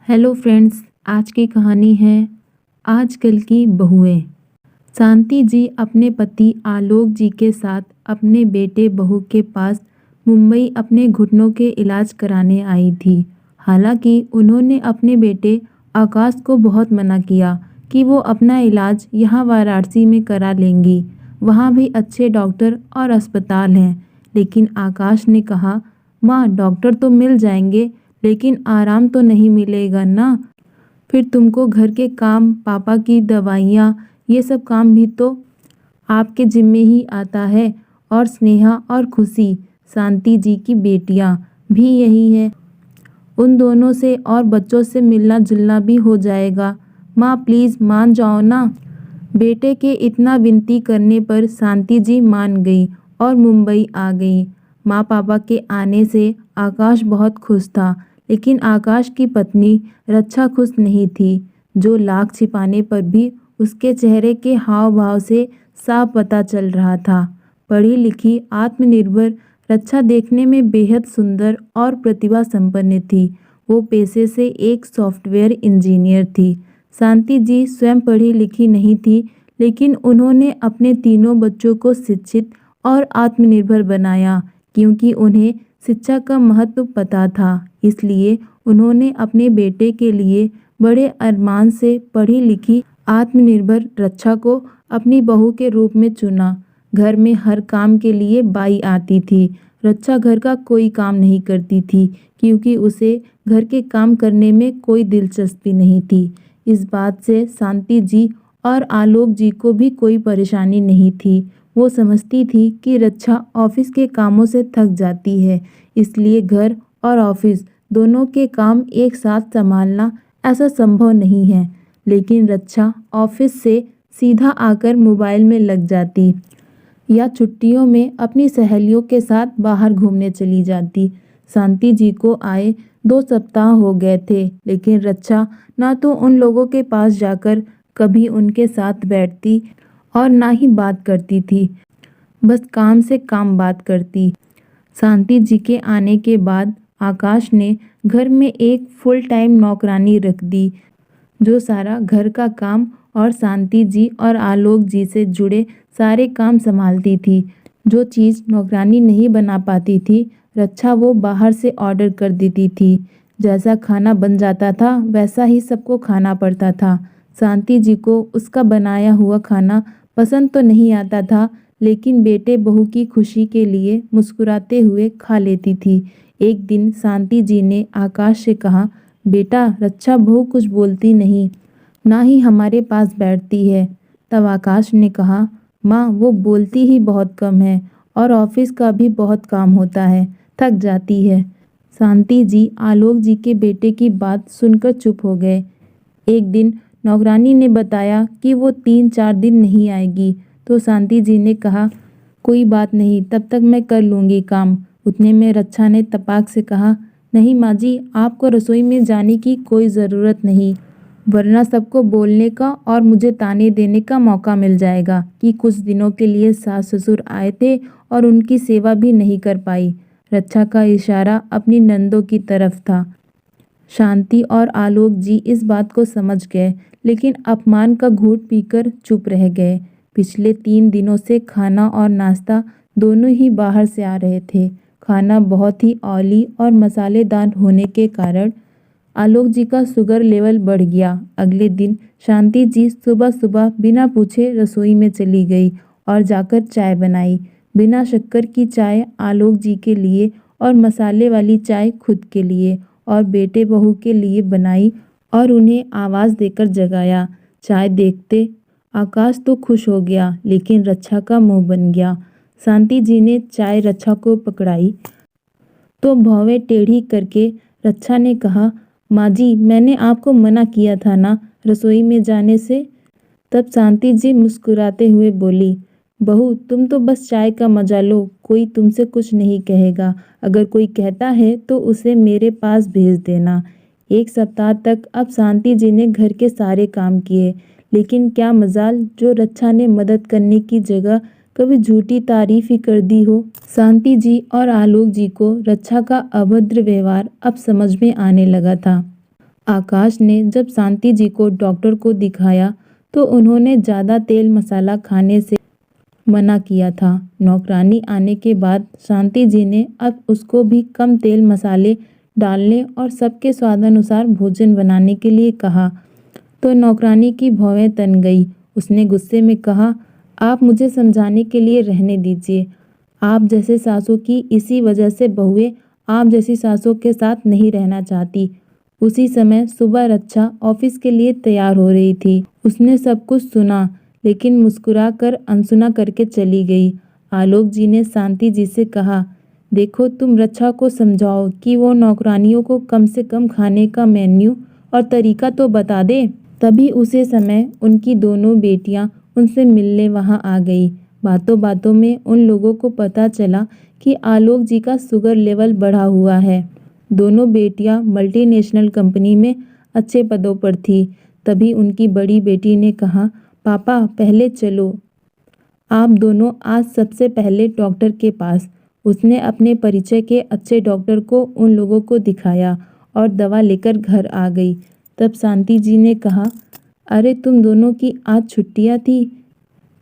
Hello friends, आज की कहानी है आजकल की बहुएं। शांति जी अपने पति आलोक जी के साथ अपने बेटे बहू के पास मुंबई अपने घुटनों के इलाज कराने आई थी। हालांकि उन्होंने अपने बेटे आकाश को बहुत मना किया कि वो अपना इलाज यहाँ वाराणसी में करा लेंगी। वहाँ भी अच्छे डॉक्टर और अस्पताल हैं। लेकिन आकाश ने कहा, माँ डॉक्टर तो मिल जाएंगे लेकिन आराम तो नहीं मिलेगा ना। फिर तुमको घर के काम, पापा की दवाइयाँ, ये सब काम भी तो आपके जिम्मे ही आता है। और स्नेहा और खुशी, शांति जी की बेटियाँ भी यही हैं। उन दोनों से और बच्चों से मिलना जुलना भी हो जाएगा। माँ प्लीज़ मान जाओ ना। बेटे के इतना विनती करने पर शांति जी मान गई और मुंबई आ गई। माँ पापा के आने से आकाश बहुत खुश था, लेकिन आकाश की पत्नी रक्षा खुश नहीं थी, जो लाख छिपाने पर भी उसके चेहरे के हाव भाव से साफ पता चल रहा था। पढ़ी लिखी आत्मनिर्भर रक्षा देखने में बेहद सुंदर और प्रतिभा संपन्न थी। वो पेशे से एक सॉफ्टवेयर इंजीनियर थी। शांति जी स्वयं पढ़ी लिखी नहीं थी, लेकिन उन्होंने अपने तीनों बच्चों को शिक्षित और आत्मनिर्भर बनाया। क्योंकि उन्हें शिक्षा का महत्व पता था, इसलिए उन्होंने अपने बेटे के लिए बड़े अरमान से पढ़ी लिखी आत्मनिर्भर रक्षा को अपनी बहू के रूप में चुना। घर में हर काम के लिए बाई आती थी। रक्षा घर का कोई काम नहीं करती थी, क्योंकि उसे घर के काम करने में कोई दिलचस्पी नहीं थी। इस बात से शांति जी और आलोक जी को भी कोई परेशानी नहीं थी। वो समझती थी कि रक्षा ऑफिस के कामों से थक जाती है, इसलिए घर और ऑफिस दोनों के काम एक साथ संभालना ऐसा संभव नहीं है। लेकिन रक्षा ऑफिस से सीधा आकर मोबाइल में लग जाती या छुट्टियों में अपनी सहेलियों के साथ बाहर घूमने चली जाती। शांति जी को आए 2 सप्ताह हो गए थे, लेकिन रक्षा ना तो उन लोगों के पास जाकर कभी उनके साथ बैठती और ना ही बात करती थी। बस काम से काम बात करती। शांति जी के आने के बाद आकाश ने घर में एक फुल टाइम नौकरानी रख दी, जो सारा घर का काम और शांति जी और आलोक जी से जुड़े सारे काम संभालती थी। जो चीज़ नौकरानी नहीं बना पाती थी, रक्षा वो बाहर से ऑर्डर कर देती थी। जैसा खाना बन जाता था वैसा ही सबको खाना पड़ता था। शांति जी को उसका बनाया हुआ खाना पसंद तो नहीं आता था, लेकिन बेटे बहू की खुशी के लिए मुस्कुराते हुए खा लेती थी। एक दिन शांति जी ने आकाश से कहा, बेटा रक्षा बहू कुछ बोलती नहीं, ना ही हमारे पास बैठती है। तब आकाश ने कहा, माँ वो बोलती ही बहुत कम है और ऑफिस का भी बहुत काम होता है, थक जाती है। शांति जी आलोक जी के बेटे की बात सुनकर चुप हो गए। एक दिन नौकरानी ने बताया कि वो 3-4 दिन नहीं आएगी, तो शांति जी ने कहा, कोई बात नहीं, तब तक मैं कर लूँगी काम। उतने में रक्षा ने तपाक से कहा, नहीं माँ जी, आपको रसोई में जाने की कोई ज़रूरत नहीं, वरना सबको बोलने का और मुझे ताने देने का मौका मिल जाएगा कि कुछ दिनों के लिए सास ससुर आए थे और उनकी सेवा भी नहीं कर पाई। रक्षा का इशारा अपनी नंदों की तरफ था। शांति और आलोक जी इस बात को समझ गए, लेकिन अपमान का घूंट पीकर चुप रह गए। पिछले 3 दिनों से खाना और नाश्ता दोनों ही बाहर से आ रहे थे। खाना बहुत ही ऑयली और मसालेदार होने के कारण आलोक जी का शुगर लेवल बढ़ गया। अगले दिन शांति जी सुबह सुबह बिना पूछे रसोई में चली गई और जाकर चाय बनाई। बिना शक्कर की चाय आलोक जी के लिए और मसाले वाली चाय खुद के लिए और बेटे बहू के लिए बनाई और उन्हें आवाज़ देकर जगाया। चाय देखते आकाश तो खुश हो गया, लेकिन रक्षा का मुंह बन गया। शांति जी ने चाय रक्षा को पकड़ाई तो भौवें टेढ़ी करके रक्षा ने कहा, माँ जी मैंने आपको मना किया था ना रसोई में जाने से। तब शांति जी मुस्कुराते हुए बोली, बहू तुम तो बस चाय का मजा लो, कोई तुमसे कुछ नहीं कहेगा। अगर कोई कहता है तो उसे मेरे पास भेज देना। 1 सप्ताह तक अब शांति जी ने घर के सारे काम किए, लेकिन क्या मजाल जो रक्षा ने मदद करने की जगह कभी झूठी तारीफ ही कर दी हो। शांति जी और आलोक जी को रक्षा का अभद्र व्यवहार अब समझ में आने लगा था। आकाश ने जब शांति जी को डॉक्टर को दिखाया तो उन्होंने ज़्यादा तेल मसाला खाने से मना किया था। नौकरानी आने के बाद शांति जी ने अब उसको भी कम तेल मसाले डालने और सबके स्वादानुसार भोजन बनाने के लिए कहा तो नौकरानी की भौहें तन गई। उसने गुस्से में कहा, आप मुझे समझाने के लिए रहने दीजिए। आप जैसे सासों की इसी वजह से बहुएं आप जैसी सासों के साथ नहीं रहना चाहती। उसी समय सुबह रक्षा ऑफिस के लिए तैयार हो रही थी। उसने सब कुछ सुना लेकिन मुस्कुरा कर अनसुना करके चली गई। आलोक जी ने शांति जी से कहा, देखो तुम रक्षा को समझाओ कि वो नौकरानियों को कम से कम खाने का मेन्यू और तरीका तो बता दे। तभी उसी समय उनकी दोनों बेटियां उनसे मिलने वहां आ गई। बातों बातों में उन लोगों को पता चला कि आलोक जी का शुगर लेवल बढ़ा हुआ है। दोनों बेटियां मल्टीनेशनल कंपनी में अच्छे पदों पर थी। तभी उनकी बड़ी बेटी ने कहा, पापा पहले चलो, आप दोनों आज सबसे पहले डॉक्टर के पास। उसने अपने परिचय के अच्छे डॉक्टर को उन लोगों को दिखाया और दवा लेकर घर आ गई। तब शांति जी ने कहा, अरे तुम दोनों की आज छुट्टियां थी।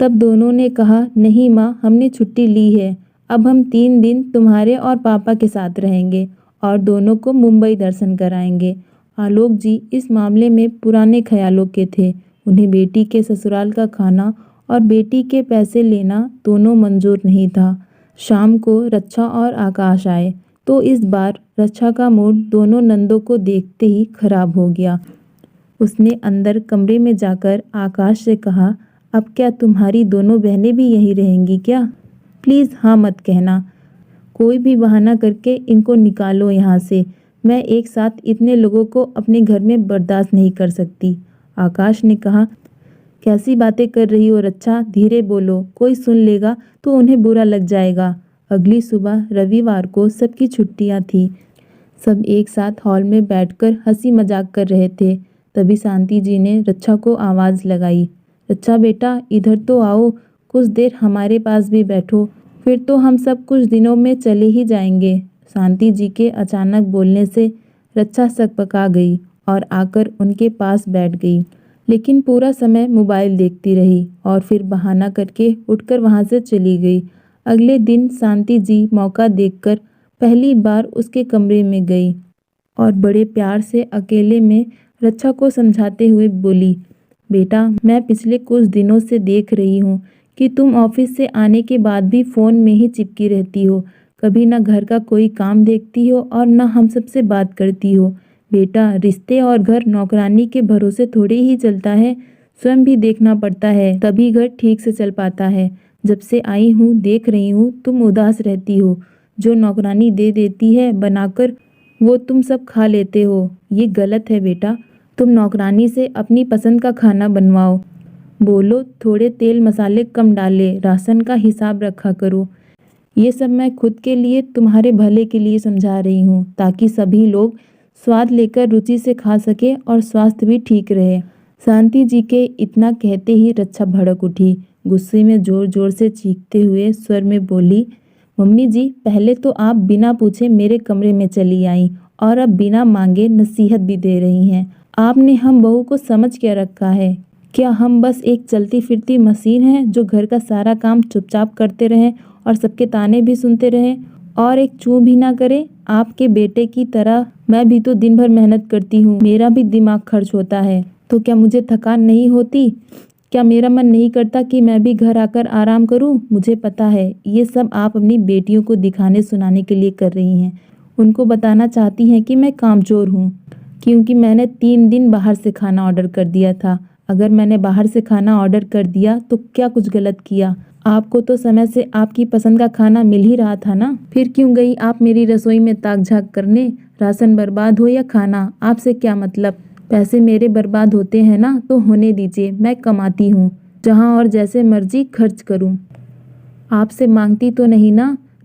तब दोनों ने कहा, नहीं माँ, हमने छुट्टी ली है। अब हम 3 दिन तुम्हारे और पापा के साथ रहेंगे और दोनों को मुंबई दर्शन कराएंगे। आलोक जी इस मामले में पुराने ख्यालों के थे। उन्हें बेटी के ससुराल का खाना और बेटी के पैसे लेना दोनों मंजूर नहीं था। शाम को रक्षा और आकाश आए तो इस बार रक्षा का मूड दोनों नंदों को देखते ही खराब हो गया। उसने अंदर कमरे में जाकर आकाश से कहा, अब क्या तुम्हारी दोनों बहनें भी यहीं रहेंगी क्या? प्लीज़ हाँ मत कहना। कोई भी बहाना करके इनको निकालो यहाँ से। मैं एक साथ इतने लोगों को अपने घर में बर्दाश्त नहीं कर सकती। आकाश ने कहा, कैसी बातें कर रही हो रक्षा, धीरे बोलो, कोई सुन लेगा तो उन्हें बुरा लग जाएगा। अगली सुबह रविवार को सबकी छुट्टियां थी। सब एक साथ हॉल में बैठकर हंसी मजाक कर रहे थे। तभी शांति जी ने रक्षा को आवाज़ लगाई, रक्षा बेटा इधर तो आओ, कुछ देर हमारे पास भी बैठो, फिर तो हम सब कुछ दिनों में चले ही जाएंगे। शांति जी के अचानक बोलने से रक्षा सकपका गई और आकर उनके पास बैठ गई, लेकिन पूरा समय मोबाइल देखती रही और फिर बहाना करके उठकर वहां से चली गई। अगले दिन शांति जी मौका देखकर पहली बार उसके कमरे में गई और बड़े प्यार से अकेले में रक्षा को समझाते हुए बोली, बेटा मैं पिछले कुछ दिनों से देख रही हूँ कि तुम ऑफिस से आने के बाद भी फ़ोन में ही चिपकी रहती हो। कभी ना घर का कोई काम देखती हो और ना हम सबसे बात करती हो। बेटा रिश्ते और घर नौकरानी के भरोसे थोड़ी ही चलता है, स्वयं भी देखना पड़ता है, तभी घर ठीक से चल पाता है। जब से आई हूँ देख रही हूँ तुम उदास रहती हो। जो नौकरानी दे देती है बनाकर वो तुम सब खा लेते हो। ये गलत है बेटा। तुम नौकरानी से अपनी पसंद का खाना बनवाओ। बोलो थोड़े तेल मसाले कम डाले, राशन का हिसाब रखा करो। ये सब मैं खुद के लिए तुम्हारे भले के लिए समझा रही हूँ, ताकि सभी लोग स्वाद लेकर रुचि से खा सके और स्वास्थ्य भी ठीक रहे। शांति जी के इतना कहते ही रक्षा भड़क उठी। गुस्से में जोर जोर से चीखते हुए स्वर में बोली, मम्मी जी पहले तो आप बिना पूछे मेरे कमरे में चली आई और अब बिना मांगे नसीहत भी दे रही हैं। आपने हम बहू को समझ क्या रखा है? क्या हम बस एक चलती फिरती मशीन हैं जो घर का सारा काम चुपचाप करते रहें और सबके ताने भी सुनते रहें और एक चूं भी ना करें? आपके बेटे की तरह मैं भी तो दिन भर मेहनत करती हूँ, मेरा भी दिमाग खर्च होता है, तो क्या मुझे थकान नहीं होती? क्या मेरा मन नहीं करता कि मैं भी घर आकर आराम करूं? मुझे पता है ये सब आप अपनी बेटियों को दिखाने सुनाने के लिए कर रही हैं। उनको बताना चाहती हैं कि मैं कामचोर हूँ, क्योंकि मैंने 3 दिन बाहर से खाना ऑर्डर कर दिया था। अगर मैंने बाहर से खाना ऑर्डर कर दिया तो क्या कुछ गलत किया? आपको तो समय से आपकी पसंद का खाना मिल ही रहा था ना, फिर क्यों गई आप मेरी रसोई में ताक झाक करने? राशन बर्बाद हो या खाना, आपसे क्या मतलब? पैसे मेरे बर्बाद होते हैं ना तो होने दीजिए, मैं कमाती हूँ, जहाँ और जैसे मर्जी खर्च करूँ। आपसे मांगती तो नहीं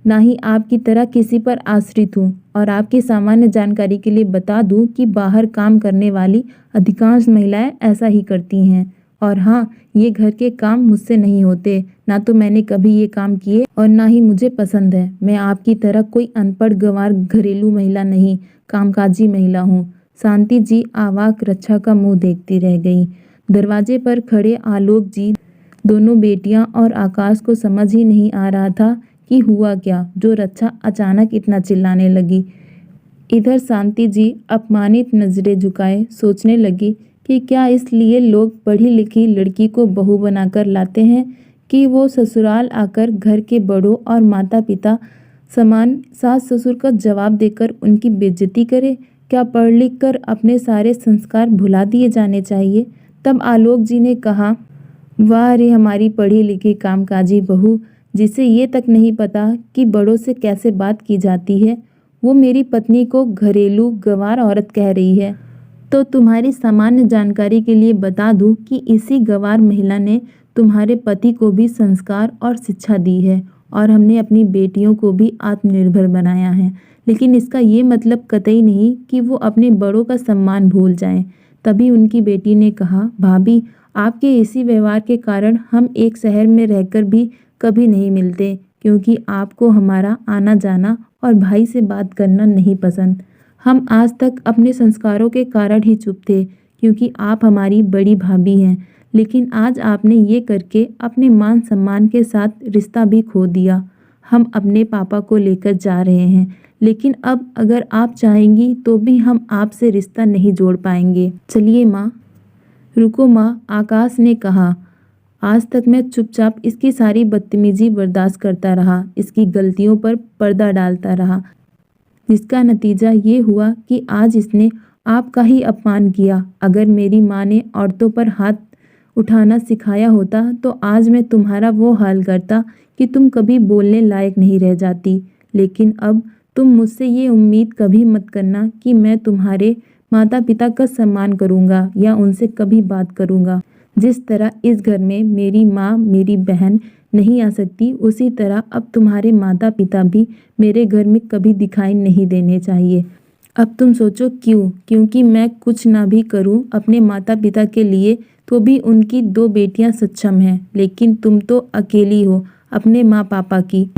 ना ही आपकी तरह किसी पर आश्रित हूँ। और आपकी सामान्य जानकारी के लिए बता दूँ कि बाहर काम करने वाली अधिकांश महिलाएं ऐसा ही करती हैं। और हाँ, ये घर के काम मुझसे नहीं होते, ना तो मैंने कभी ये काम किए और ना ही मुझे पसंद है। मैं आपकी तरह कोई अनपढ़ गंवार घरेलू महिला नहीं, कामकाजी महिला हूँ। शांति जी आवाक रक्षा का मुंह देखती रह गई। दरवाजे पर खड़े आलोक जी, दोनों बेटियां और आकाश को समझ ही नहीं आ रहा था कि हुआ क्या, जो रक्षा अचानक इतना चिल्लाने लगी। इधर शांति जी अपमानित नजरें झुकाए सोचने लगी कि क्या इसलिए लोग पढ़ी लिखी लड़की को बहू बनाकर लाते हैं कि वो ससुराल आकर घर के बड़ों और माता पिता समान सास ससुर का जवाब देकर उनकी बेइज्जती करे। क्या पढ़ लिख कर अपने सारे संस्कार भुला दिए जाने चाहिए? तब आलोक जी ने कहा, वाह रे हमारी पढ़ी लिखी कामकाजी बहू, जिसे ये तक नहीं पता कि बड़ों से कैसे बात की जाती है। वो मेरी पत्नी को घरेलू गंवार औरत कह रही है। तो तुम्हारी सामान्य जानकारी के लिए बता दूं कि इसी गंवार महिला ने तुम्हारे पति को भी संस्कार और शिक्षा दी है और हमने अपनी बेटियों को भी आत्मनिर्भर बनाया है। लेकिन इसका ये मतलब कतई नहीं कि वो अपने बड़ों का सम्मान भूल जाएं। तभी उनकी बेटी ने कहा, भाभी, आपके इसी व्यवहार के कारण हम एक शहर में रहकर भी कभी नहीं मिलते, क्योंकि आपको हमारा आना जाना और भाई से बात करना नहीं पसंद। हम आज तक अपने संस्कारों के कारण ही चुप थे, क्योंकि आप हमारी बड़ी भाभी हैं। लेकिन आज आपने ये करके अपने मान सम्मान के साथ रिश्ता भी खो दिया। हम अपने पापा को लेकर जा रहे हैं, लेकिन अब अगर आप चाहेंगी तो भी हम आपसे रिश्ता नहीं जोड़ पाएंगे। चलिए माँ। रुको माँ, आकाश ने कहा। आज तक मैं चुपचाप इसकी सारी बदतमीजी बर्दाश्त करता रहा, इसकी गलतियों पर पर्दा डालता रहा, जिसका नतीजा ये हुआ कि आज इसने आपका ही अपमान किया। अगर मेरी माँ ने औरतों पर हाथ उठाना सिखाया होता तो आज मैं तुम्हारा वो हाल करता कि तुम कभी बोलने लायक नहीं रह जाती। लेकिन अब तुम मुझसे ये उम्मीद कभी मत करना कि मैं तुम्हारे माता पिता का सम्मान करूँगा या उनसे कभी बात करूँगा। जिस तरह इस घर में मेरी माँ मेरी बहन नहीं आ सकती, उसी तरह अब तुम्हारे माता पिता भी मेरे घर में कभी दिखाई नहीं देने चाहिए। अब तुम सोचो क्यों? क्योंकि मैं कुछ ना भी करूं अपने माता पिता के लिए तो भी उनकी 2 बेटियां सक्षम हैं, लेकिन तुम तो अकेली हो अपने माँ पापा की।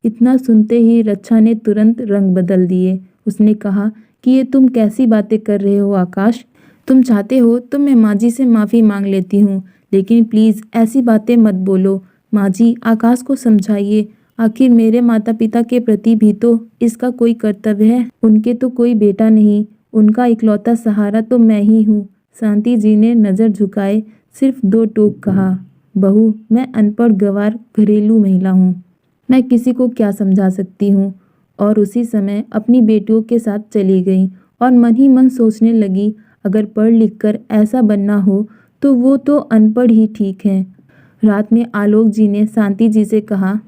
इतना सुनते ही रक्षा ने तुरंत रंग बदल दिए। उसने कहा कि ये तुम कैसी बातें कर रहे हो आकाश? तुम चाहते हो तो मैं माँ जी से माफ़ी मांग लेती हूँ, लेकिन प्लीज़ ऐसी बातें मत बोलो। माँ जी, आकाश को समझाइए। आखिर मेरे माता पिता के प्रति भी तो इसका कोई कर्तव्य है। उनके तो कोई बेटा नहीं, उनका इकलौता सहारा तो मैं ही हूँ। शांति जी ने नज़र झुकाए सिर्फ 2 टूक कहा, बहू, मैं अनपढ़ गंवार घरेलू महिला हूँ, मैं किसी को क्या समझा सकती हूँ। और उसी समय अपनी बेटियों के साथ चली गई और मन ही मन सोचने लगी, अगर पढ़ लिख कर ऐसा बनना हो तो वो तो अनपढ़ ही ठीक है। रात में आलोक जी ने शांति जी से कहा,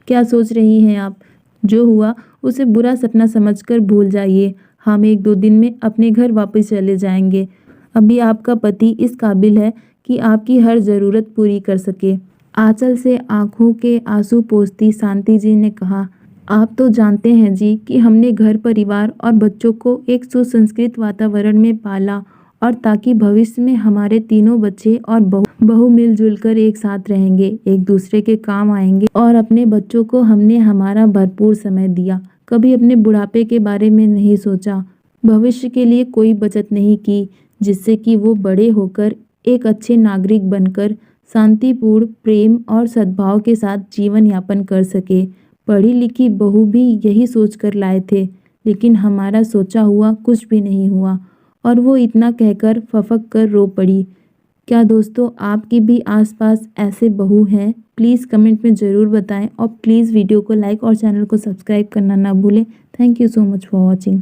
क्या सोच रही हैं आप? जो हुआ उसे बुरा सपना समझकर भूल जाइए। हम 1-2 दिन में अपने घर वापस चले जाएंगे। अभी आपका पति इस काबिल है कि आपकी हर ज़रूरत पूरी कर सके। आंचल से आंखों के आंसू पोंछती शांति जी ने कहा, आप तो जानते हैं जी कि हमने घर परिवार और बच्चों को एक सुसंस्कृत वातावरण में पाला, और ताकि भविष्य में हमारे तीनों बच्चे और बहू मिलजुल कर एक साथ रहेंगे, एक दूसरे के काम आएंगे। और अपने बच्चों को हमने हमारा भरपूर समय दिया, कभी अपने बुढ़ापे के बारे में नहीं सोचा, भविष्य के लिए कोई बचत नहीं की, जिससे कि वो बड़े होकर एक अच्छे नागरिक बनकर शांतिपूर्ण प्रेम और सद्भाव के साथ जीवन यापन कर सके। पढ़ी लिखी बहू भी यही सोचकर लाए थे, लेकिन हमारा सोचा हुआ कुछ भी नहीं हुआ। और वो इतना कहकर फफक कर रो पड़ी। क्या दोस्तों, आपकी भी आसपास ऐसे बहू हैं? प्लीज़ कमेंट में ज़रूर बताएं और प्लीज़ वीडियो को लाइक और चैनल को सब्सक्राइब करना ना भूलें। Thank you so much for watching.